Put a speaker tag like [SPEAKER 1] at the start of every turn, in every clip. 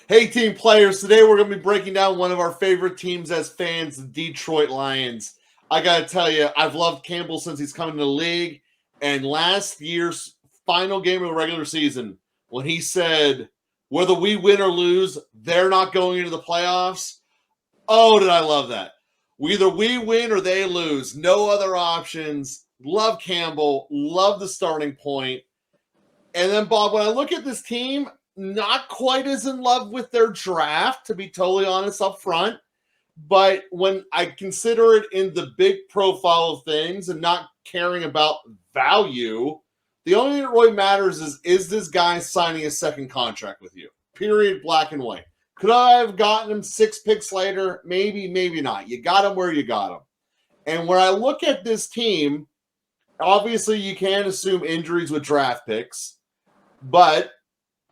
[SPEAKER 1] Hey, team players. Today we're going to be breaking down one of our favorite teams as fans, the Detroit Lions. I got to tell you, I've loved Campbell since he's come into the league. And last year's final game of the regular season, when he said, whether we win or lose, they're not going into the playoffs. Oh, did I love that. Either we win or they lose. No other options. Love Campbell. Love the starting point. And then, Bob, when I look at this team, not quite as in love with their draft, to be totally honest up front. But when I consider it in the big profile of things and not caring about value, the only thing that really matters is this guy signing a second contract with you? Period, black and white. Could I have gotten him 6 picks later? Maybe, maybe not. You got him where you got him. And when I look at this team, obviously you can assume injuries with draft picks, but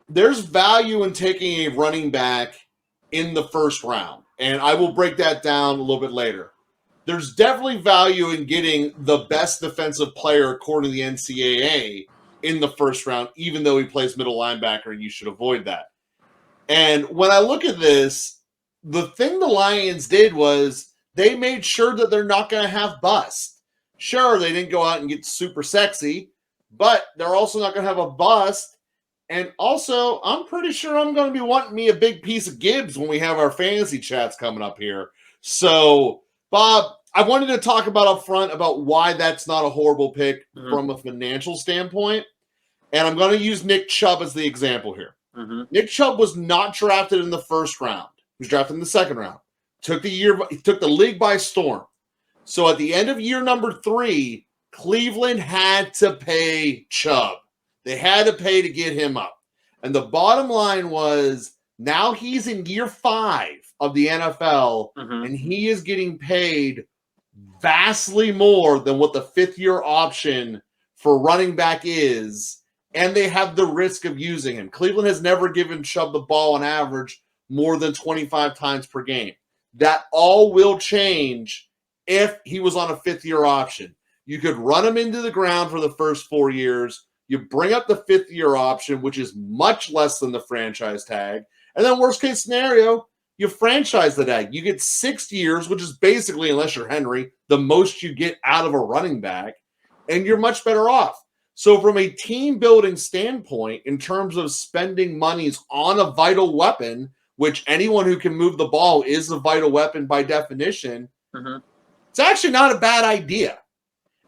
[SPEAKER 1] there's value in taking a running back in the first round. And I will break that down a little bit later. There's definitely value in getting the best defensive player according to the NCAA in the first round, even though he plays middle linebacker, and you should avoid that. And when I look at this, the thing the Lions did was they made sure that they're not going to have bust. Sure, they didn't go out and get super sexy, but they're also not going to have a bust. And also, I'm pretty sure I'm going to be wanting me a big piece of Gibbs when we have our fantasy chats coming up here. So, Bob, I wanted to talk about up front about why that's not a horrible pick from a financial standpoint. And I'm going to use Nick Chubb as the example here. Nick Chubb was not drafted in the first round. He was drafted in the second round. Took the league by storm. So at the end of year number 3, Cleveland had to pay Chubb. They had to pay to get him up. And the bottom line was now he's in year 5 of the NFL, and he is getting paid vastly more than what the 5th-year option for running back is, and they have the risk of using him. Cleveland has never given Chubb the ball on average more than 25 times per game. That all will change if he was on a 5th-year option. You could run him into the ground for the first 4 years. You bring up the 5th-year option, which is much less than the franchise tag. And then worst case scenario, you franchise the tag. You get 6 years, which is basically, unless you're Henry, the most you get out of a running back. And you're much better off. So from a team-building standpoint, in terms of spending monies on a vital weapon, which anyone who can move the ball is a vital weapon by definition, it's actually not a bad idea.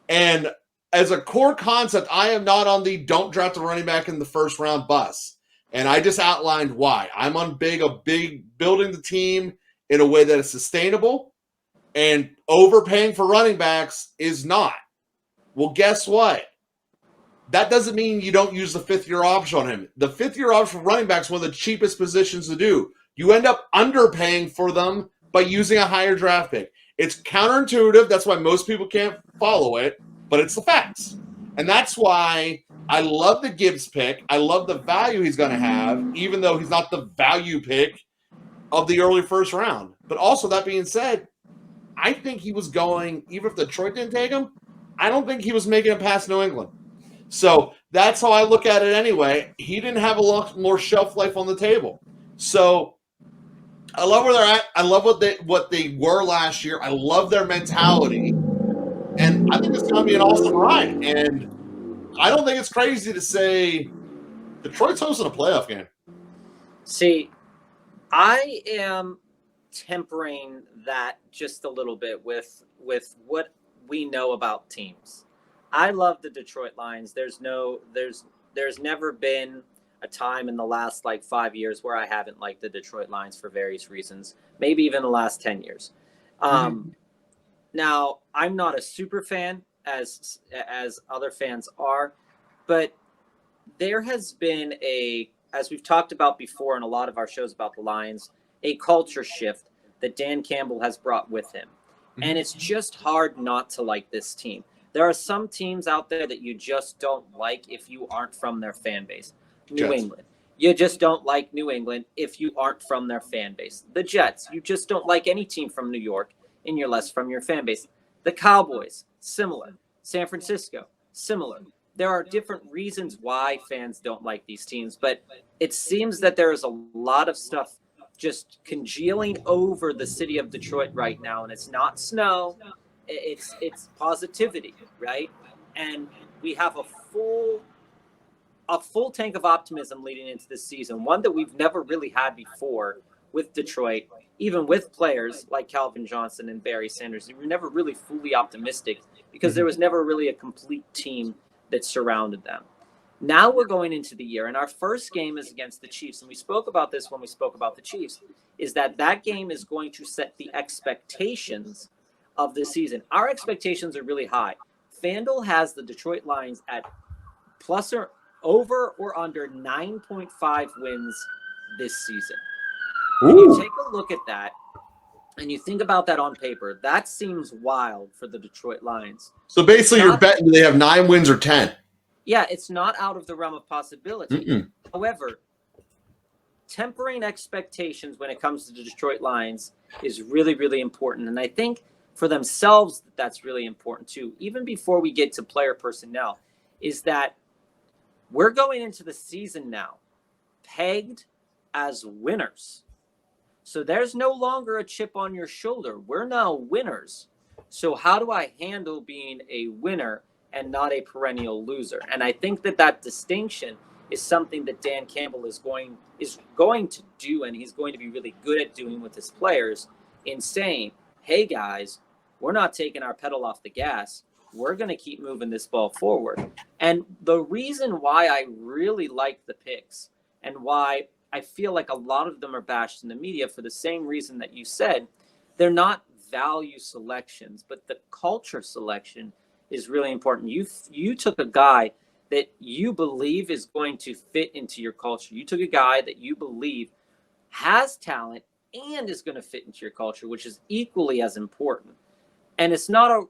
[SPEAKER 1] And as a core concept, I am not on the don't draft a running back in the first round bus. And I just outlined why. I'm on big building the team in a way that is sustainable, and overpaying for running backs is not. Well, guess what? That doesn't mean you don't use the 5th-year option on him. The 5th-year option for running back is one of the cheapest positions to do. You end up underpaying for them by using a higher draft pick. It's counterintuitive. That's why most people can't follow it, but it's the facts. And that's why I love the Gibbs pick. I love the value he's going to have, even though he's not the value pick of the early first round. But also, that being said, I think he was going, even if Detroit didn't take him, I don't think he was making it past New England. So that's how I look at it anyway. He didn't have a lot more shelf life on the table. So I love where they're at. I love what they were last year. I love their mentality. And I think it's going to be an awesome ride. And I don't think it's crazy to say Detroit's hosting a playoff game.
[SPEAKER 2] See, I am tempering that just a little bit with what we know about teams. I love the Detroit Lions. There's never been a time in the last 5 years where I haven't liked the Detroit Lions for various reasons, maybe even the last 10 years. Now, I'm not a super fan as other fans are, but there has been as we've talked about before in a lot of our shows about the Lions, a culture shift that Dan Campbell has brought with him. And it's just hard not to like this team. There are some teams out there that you just don't like if you aren't from their fan base. New England. You just don't like New England if you aren't from their fan base. The Jets. You just don't like any team from New York and you're less from your fan base. The Cowboys. Similar. San Francisco. Similar. there are different reasons why fans don't like these teams, but it seems that there is a lot of stuff just congealing over the city of Detroit right now, and it's not snow, it's positivity, right? And we have a full tank of optimism leading into this season, one that we've never really had before with Detroit, even with players like Calvin Johnson and Barry Sanders. We were never really fully optimistic because there was never really a complete team that surrounded them. Now we're going into the year, and our first game is against the Chiefs. And we spoke about this when we spoke about the Chiefs, is that game is going to set the expectations of the season. Our expectations are really high. FanDuel has the Detroit Lions at plus or over or under 9.5 wins this season. When you take a look at that and you think about that on paper, that seems wild for the Detroit Lions.
[SPEAKER 1] So basically, you're betting do they have 9 wins or 10?
[SPEAKER 2] Yeah, it's not out of the realm of possibility. However, tempering expectations when it comes to the Detroit Lions is really, really important. And I think for themselves, that's really important too. Even before we get to player personnel, is that we're going into the season now pegged as winners. So there's no longer a chip on your shoulder. We're now winners. So how do I handle being a winner and not a perennial loser? And I think that distinction is something that Dan Campbell is going to do, and he's going to be really good at doing with his players, in saying, hey guys, we're not taking our pedal off the gas. We're going to keep moving this ball forward. And the reason why I really like the picks and why I feel like a lot of them are bashed in the media for the same reason that you said, they're not value selections, but the culture selection is really important. You took a guy that you believe is going to fit into your culture. You took a guy that you believe has talent and is going to fit into your culture, which is equally as important. And it's not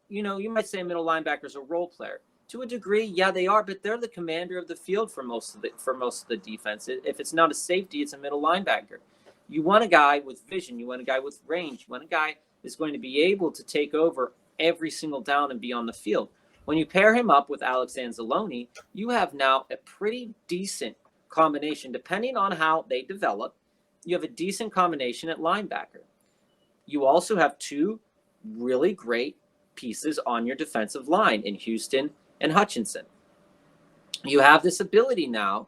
[SPEAKER 2] you might say middle linebacker is a role player. To a degree, yeah, they are, but they're the commander of the field for most of the defense. If it's not a safety, it's a middle linebacker. You want a guy with vision. You want a guy with range. You want a guy that's going to be able to take over every single down and be on the field. When you pair him up with Alex Anzalone, you have now a pretty decent combination. Depending on how they develop, you have a decent combination at linebacker. You also have two really great pieces on your defensive line in Houston and Hutchinson. You have this ability now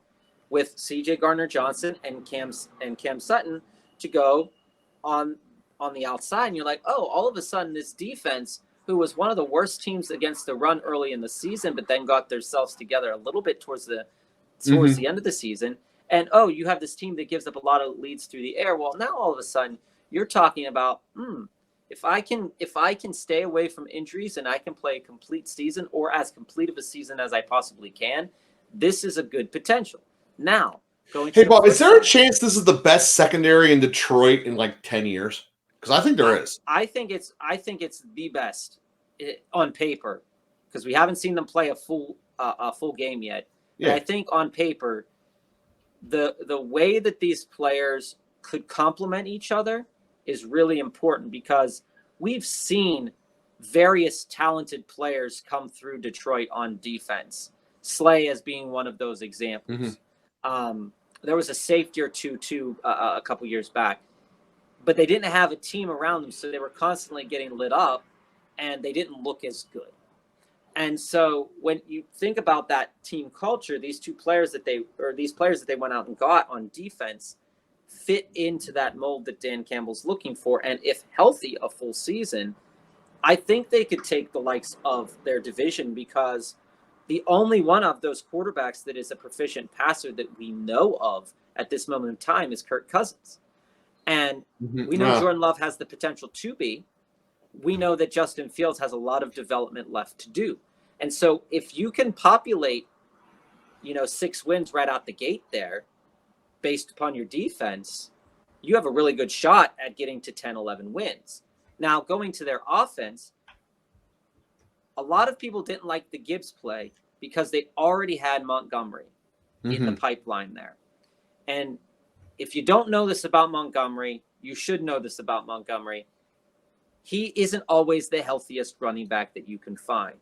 [SPEAKER 2] with CJ Gardner-Johnson and Cam Sutton to go on the outside, and you're like, oh, all of a sudden this defense, who was one of the worst teams against the run early in the season, but then got themselves together a little bit towards the end of the season, and you have this team that gives up a lot of leads through the air. Well, now all of a sudden you're talking about, if I can stay away from injuries and I can play a complete season, or as complete of a season as I possibly can, this is a good potential. Now,
[SPEAKER 1] hey Bob, is there a chance this is the best secondary in Detroit in like 10 years? Because I think there is.
[SPEAKER 2] I think it's the best on paper, because we haven't seen them play a full game yet. Yeah. But I think on paper, the way that these players could complement each other is really important, because we've seen various talented players come through Detroit on defense. Slay as being one of those examples. There was a safety or two a couple years back, but they didn't have a team around them, so they were constantly getting lit up, and they didn't look as good. And so when you think about that team culture, these players that they went out and got on defense fit into that mold that Dan Campbell's looking for. And if healthy a full season, I think they could take the likes of their division, because the only one of those quarterbacks that is a proficient passer that we know of at this moment in time is Kirk Cousins. And we know Jordan Love has the potential to be. We know that Justin Fields has a lot of development left to do. And so if you can populate, 6 wins right out the gate there, based upon your defense, you have a really good shot at getting to 10, 11 wins. Now, going to their offense, a lot of people didn't like the Gibbs play because they already had Montgomery in the pipeline there. And if you don't know this about Montgomery, you should know this about Montgomery. He isn't always the healthiest running back that you can find.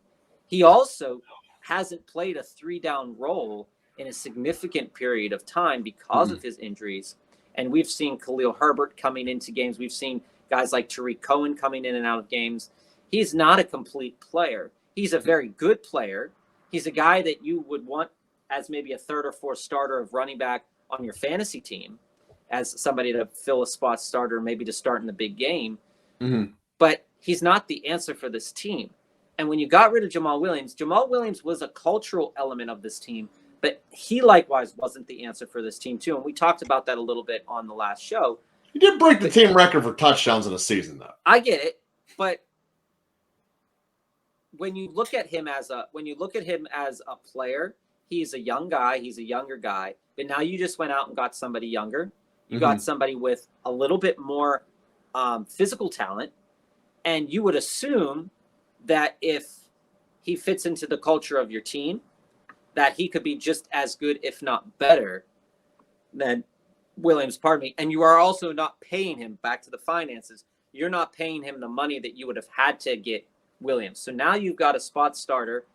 [SPEAKER 2] He also hasn't played a 3-down role in a significant period of time because of his injuries. And we've seen Khalil Herbert coming into games. We've seen guys like Tariq Cohen coming in and out of games. He's not a complete player. He's a very good player. He's a guy that you would want as maybe a third or fourth starter of running back on your fantasy team, as somebody to fill a spot starter, maybe to start in the big game. But he's not the answer for this team. And when you got rid of Jamal Williams was a cultural element of this team, but he likewise wasn't the answer for this team too. And we talked about that a little bit on the last show.
[SPEAKER 1] He did break the team record for touchdowns in a season, though.
[SPEAKER 2] I get it, but when you look at him as a player, he's a young guy. He's a younger guy. But now you just went out and got somebody younger. You got somebody with a little bit more physical talent, and you would assume that if he fits into the culture of your team, that he could be just as good, if not better, than Williams, and you are also not paying him, back to the finances, you're not paying him the money that you would have had to get Williams. So now you've got a spot starter,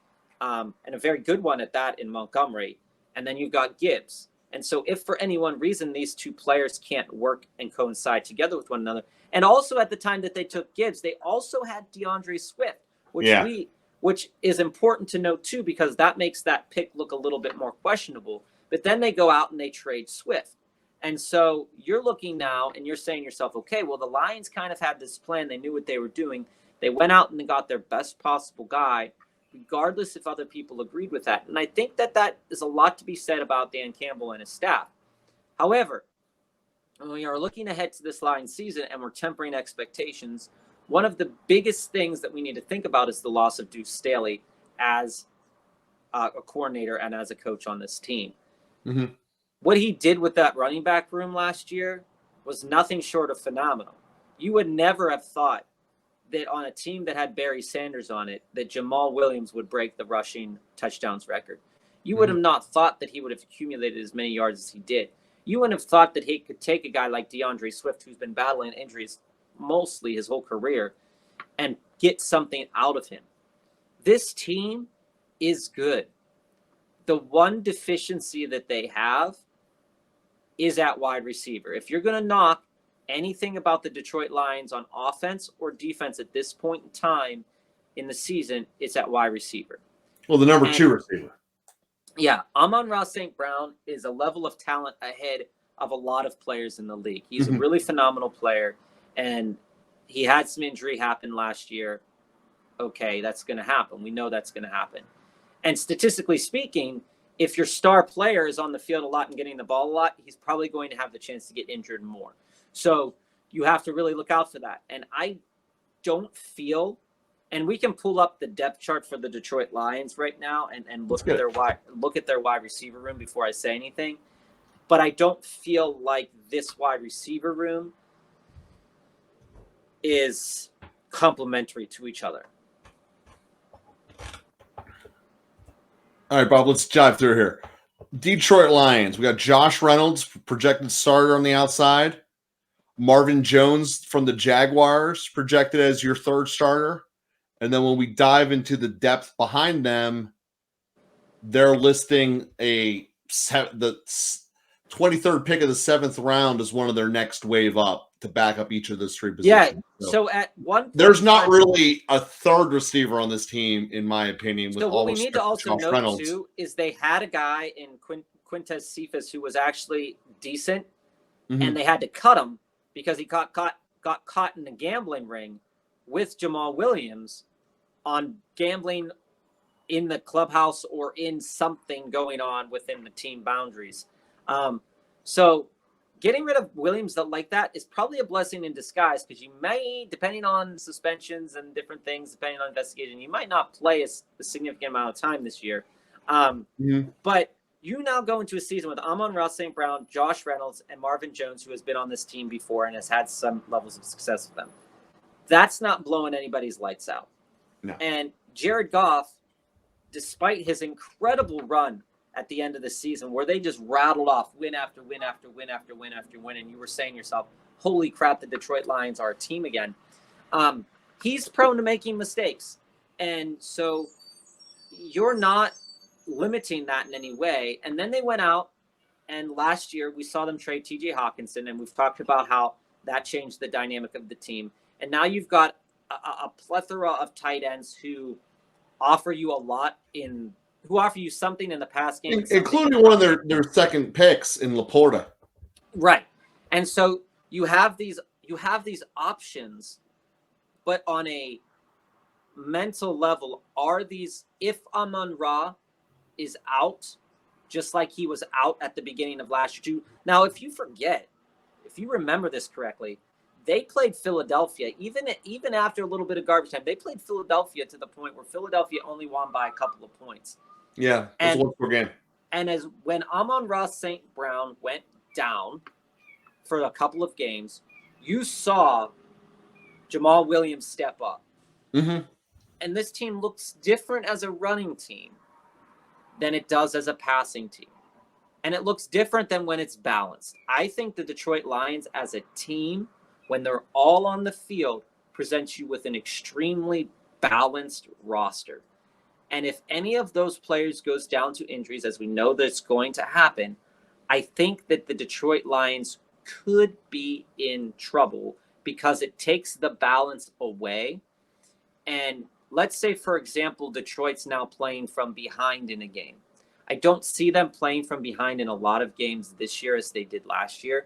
[SPEAKER 2] and a very good one at that in Montgomery, and then you've got Gibbs. And so if for any one reason these two players can't work and coincide together with one another, and also at the time that they took Gibbs, they also had DeAndre Swift, which is important to note too, because that makes that pick look a little bit more questionable. But then they go out and they trade Swift. And so you're looking now and you're saying to yourself, okay, well, the Lions kind of had this plan. They knew what they were doing. They went out and they got their best possible guy, regardless if other people agreed with that. And I think that is a lot to be said about Dan Campbell and his staff. However, when we are looking ahead to this Lions season and we're tempering expectations, one of the biggest things that we need to think about is the loss of Deuce Staley as a coordinator and as a coach on this team. What he did with that running back room last year was nothing short of phenomenal. You would never have thought that on a team that had Barry Sanders on it, that Jamal Williams would break the rushing touchdowns record. You would have not thought that he would have accumulated as many yards as he did. You wouldn't have thought that he could take a guy like DeAndre Swift, who's been battling injuries mostly his whole career, and get something out of him. This team is good. The one deficiency that they have is at wide receiver. If you're going to knock anything about the Detroit Lions on offense or defense at this point in time in the season, it's at wide receiver.
[SPEAKER 1] Well, the number 2 receiver.
[SPEAKER 2] Yeah, Amon-Ra St. Brown is a level of talent ahead of a lot of players in the league. He's a really phenomenal player, and he had some injury happen last year. Okay, that's going to happen. We know that's going to happen. And statistically speaking, if your star player is on the field a lot and getting the ball a lot, he's probably going to have the chance to get injured more. So you have to really look out for that. And I don't feel, and we can pull up the depth chart for the Detroit Lions right now and look at their wide receiver room before I say anything. But I don't feel like this wide receiver room is complementary to each other.
[SPEAKER 1] All right, Bob, let's dive through here. Detroit Lions. We got Josh Reynolds, projected starter on the outside. Marvin Jones from the Jaguars, projected as your third starter. And then when we dive into the depth behind them, they're listing the 23rd pick of the 7th round as one of their next wave up to back up each of those 3 positions.
[SPEAKER 2] Yeah, so at one point,
[SPEAKER 1] there's not really a third receiver on this team, in my opinion.
[SPEAKER 2] So what we need to also note, too, is they had a guy in Quintez Cephas who was actually decent, and they had to cut him because he got caught in the gambling ring with Jamal Williams on gambling in the clubhouse or in something going on within the team boundaries. So getting rid of Williams like that is probably a blessing in disguise, because you may, depending on suspensions and different things, depending on investigation, you might not play a significant amount of time this year. But you now go into a season with Amon-Ra St. Brown, Josh Reynolds, and Marvin Jones, who has been on this team before and has had some levels of success with them. That's not blowing anybody's lights out.
[SPEAKER 1] No.
[SPEAKER 2] And Jared Goff, despite his incredible run at the end of the season, where they just rattled off win after win after win after win after win, and you were saying to yourself, holy crap, the Detroit Lions are a team again. He's prone to making mistakes. And so you're not limiting that in any way. And then they went out, and last year we saw them trade TJ Hawkinson, and we've talked about how that changed the dynamic of the team. And now you've got a plethora of tight ends who offer you a lot who offer you something in the pass game,
[SPEAKER 1] including one of their second picks in Laporta.
[SPEAKER 2] Right. And so you have these options, but on a mental level, are these, if Amon-Ra is out, just like he was out at the beginning of last year. Now, if you remember this correctly, they played Philadelphia, even after a little bit of garbage time, they played Philadelphia to the point where Philadelphia only won by a couple of points.
[SPEAKER 1] Yeah, it was a 1-4 game.
[SPEAKER 2] And as when Amon-Ra St. Brown went down for a couple of games, you saw Jamal Williams step up.
[SPEAKER 1] Mm-hmm.
[SPEAKER 2] And this team looks different as a running team than it does as a passing team. And it looks different than when it's balanced. I think the Detroit Lions as a team, when they're all on the field, presents you with an extremely balanced roster. And if any of those players goes down to injuries, as we know that's going to happen, I think that the Detroit Lions could be in trouble because it takes the balance away. And let's say, for example, Detroit's now playing from behind in a game. I don't see them playing from behind in a lot of games this year as they did last year.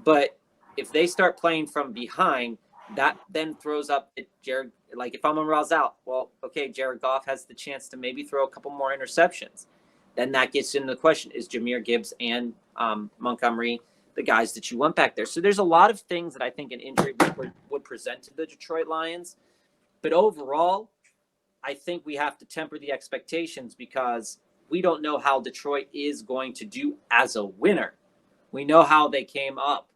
[SPEAKER 2] But if they start playing from behind, that then throws up Jared. Like if Amon-Ra's out, well, okay, Jared Goff has the chance to maybe throw a couple more interceptions. Then that gets into the question, is Jahmyr Gibbs and Montgomery the guys that you want back there? So there's a lot of things that I think an injury would present to the Detroit Lions. But overall, I think we have to temper the expectations because we don't know how Detroit is going to do as a winner. We know how they came up,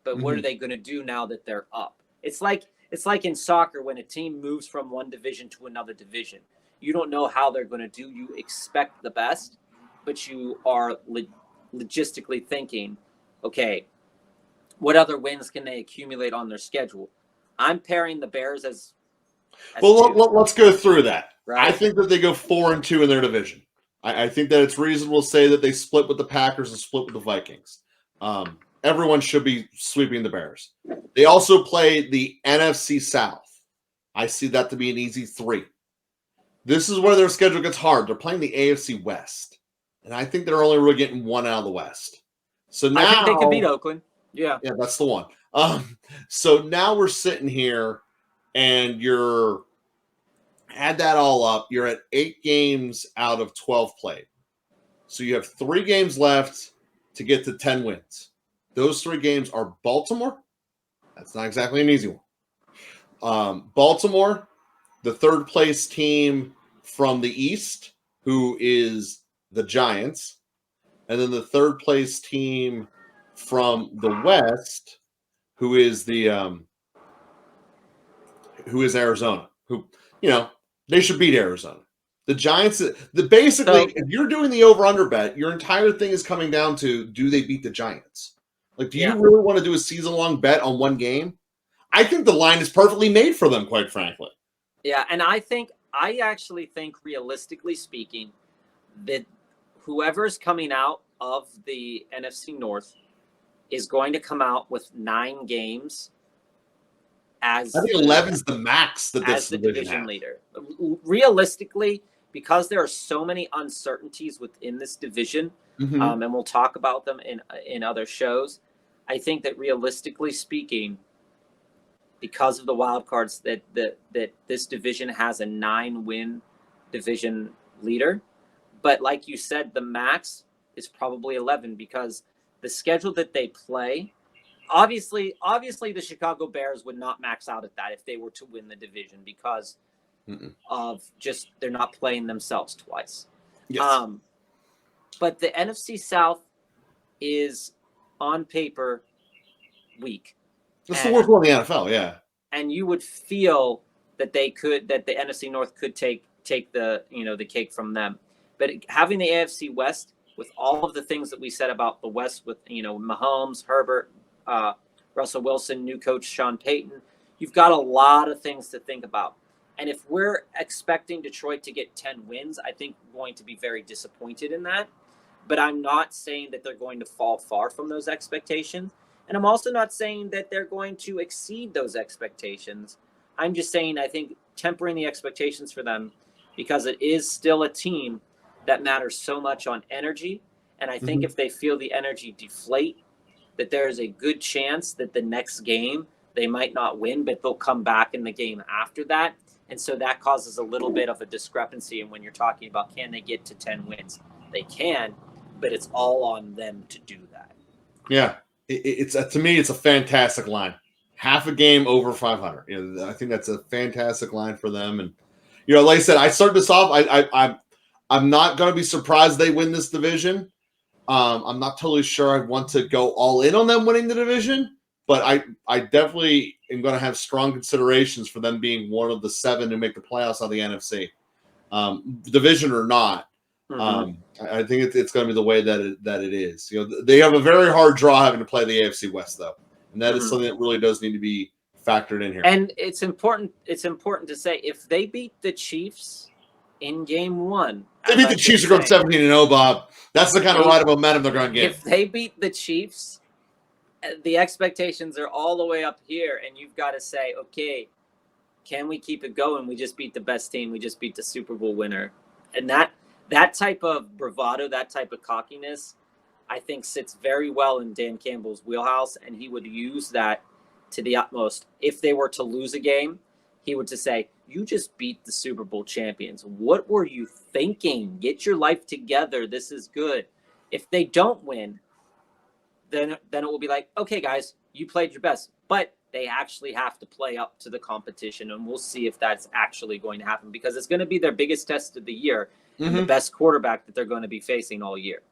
[SPEAKER 2] but what are they going to do now that they're up? It's like in soccer when a team moves from one division to another division. You don't know how they're going to do. You expect the best, but you are logistically thinking, okay, what other wins can they accumulate on their schedule? I'm pairing the Bears as
[SPEAKER 1] well, let's go through that.
[SPEAKER 2] Right.
[SPEAKER 1] I think that they go 4-2 in their division. I think that it's reasonable to say that they split with the Packers and split with the Vikings. Everyone should be sweeping the Bears. They also play the NFC South. I see that to be an easy 3. This is where their schedule gets hard. They're playing the AFC West, and I think they're only really getting one out of the West. So now
[SPEAKER 2] I think they could beat Oakland. Yeah,
[SPEAKER 1] that's the one. So now we're sitting here, and you're add that all up. You're at 8 games out of 12 played. So you have 3 games left to get to 10 wins. Those 3 games are Baltimore. That's not exactly an easy one. Baltimore, the 3rd place team from the East, who is the Giants, and then the 3rd place team from the West, who is Arizona. Who, they should beat Arizona. The Giants, basically, if you're doing the over-under bet, your entire thing is coming down to, do they beat the Giants? Like, do you really want to do a season-long bet on one game? I think the line is perfectly made for them, quite frankly.
[SPEAKER 2] Yeah, and I actually think, realistically speaking, that whoever's coming out of the NFC North is going to come out with 9 games. I think
[SPEAKER 1] 11 is the max that
[SPEAKER 2] as the division leader. Realistically, because there are so many uncertainties within this division, and we'll talk about them in other shows, I think that realistically speaking, because of the wild cards, that this division has a 9-win division leader. But like you said, the max is probably 11 because the schedule that they play. Obviously, the Chicago Bears would not max out at that if they were to win the division because of just they're not playing themselves twice.
[SPEAKER 1] Yes.
[SPEAKER 2] But the NFC South is on paper weak.
[SPEAKER 1] It's the worst one in the NFL, yeah.
[SPEAKER 2] And you would feel that the NFC North could take the the cake from them. But having the AFC West with all of the things that we said about the West with Mahomes, Herbert, Russell Wilson, new coach Sean Payton, you've got a lot of things to think about. And if we're expecting Detroit to get 10 wins, I think we're going to be very disappointed in that. But I'm not saying that they're going to fall far from those expectations. And I'm also not saying that they're going to exceed those expectations. I'm just saying I think tempering the expectations for them, because it is still a team that matters so much on energy. And I think if they feel the energy deflate, that there is a good chance that the next game they might not win, but they'll come back in the game after that. And so that causes a little bit of a discrepancy. And when you're talking about can they get to 10 wins, they can, but it's all on them to do that.
[SPEAKER 1] Yeah, it's to me, it's a fantastic line. Half a game over 500. I think that's a fantastic line for them. And like I said, I started this off. I'm not going to be surprised they win this division. I'm not totally sure I want to go all in on them winning the division, but I definitely am going to have strong considerations for them being one of the 7 who make the playoffs out of the NFC, division or not. I think it's going to be the way that it is. They have a very hard draw having to play the AFC West, though, and that is something that really does need to be factored in here.
[SPEAKER 2] And it's important. It's important to say if they beat the Chiefs in Game 1,
[SPEAKER 1] they beat the Chiefs are going 17-0, Bob. That's the kind of ride of momentum they're going to get.
[SPEAKER 2] If they beat the Chiefs, the expectations are all the way up here, and you've got to say, okay, can we keep it going? We just beat the best team. We just beat the Super Bowl winner. And that type of bravado, that type of cockiness, I think sits very well in Dan Campbell's wheelhouse, and he would use that to the utmost. If they were to lose a game, he would just say, you just beat the Super Bowl champions. What were you thinking? Get your life together. This is good. If they don't win, then it will be like, okay, guys, you played your best. But they actually have to play up to the competition, and we'll see if that's actually going to happen, because it's going to be their biggest test of the year and the best quarterback that they're going to be facing all year.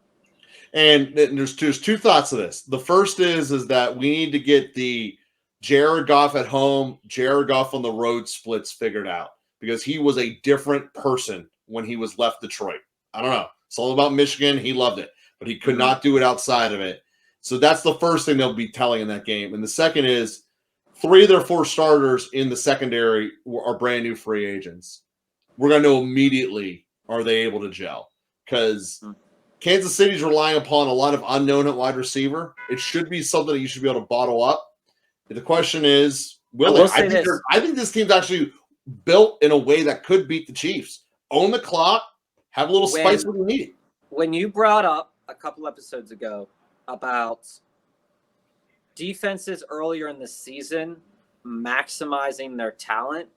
[SPEAKER 1] And there's two thoughts to this. The first is that we need to get the Jared Goff at home, Jared Goff on the road splits figured out, because he was a different person when he was left Detroit. I don't know. It's all about Michigan. He loved it, but he could not do it outside of it. So that's the first thing they'll be telling in that game. And the second is 3 of their 4 starters in the secondary are brand new free agents. We're going to know immediately, are they able to gel? Because Kansas City's relying upon a lot of unknown at wide receiver. It should be something that you should be able to bottle up. The question is, will it? I think this team's actually built in a way that could beat the Chiefs. Own the clock, have a little spice when you need it.
[SPEAKER 2] When you brought up a couple episodes ago about defenses earlier in the season maximizing their talent,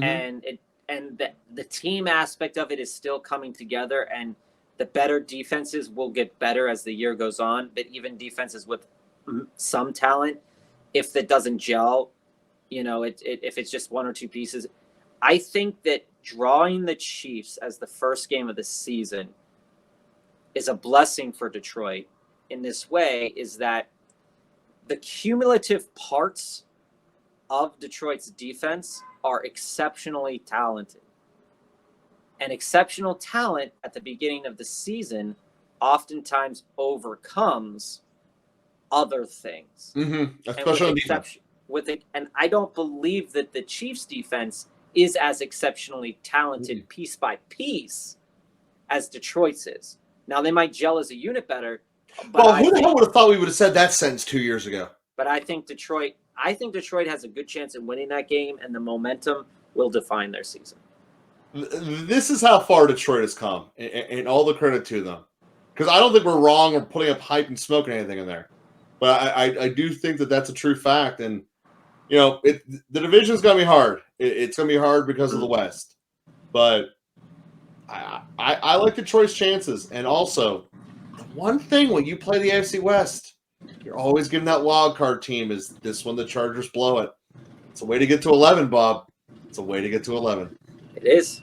[SPEAKER 2] and the team aspect of it is still coming together, and the better defenses will get better as the year goes on, but even defenses with some talent, if that doesn't gel, if it's just 1 or 2 pieces, I think that drawing the Chiefs as the first game of the season is a blessing for Detroit in this way, is that the cumulative parts of Detroit's defense are exceptionally talented. And exceptional talent at the beginning of the season oftentimes overcomes other things.
[SPEAKER 1] Especially on defense.
[SPEAKER 2] And I don't believe that the Chiefs' defense is as exceptionally talented piece by piece as Detroit's is. Now, they might gel as a unit better.
[SPEAKER 1] But who the hell would have thought we would have said that sentence 2 years ago?
[SPEAKER 2] But I think Detroit has a good chance in winning that game, and the momentum will define their season.
[SPEAKER 1] This is how far Detroit has come, and all the credit to them. Because I don't think we're wrong or putting up hype and smoking anything in there. But I do think that that's a true fact. And, the division's going to be hard. It's going to be hard because of the West. But I like Detroit's chances. And also, the one thing when you play the AFC West, you're always giving that wild card team is this when the Chargers blow it. It's a way to get to 11, Bob. It's a way to get to 11.
[SPEAKER 2] It is.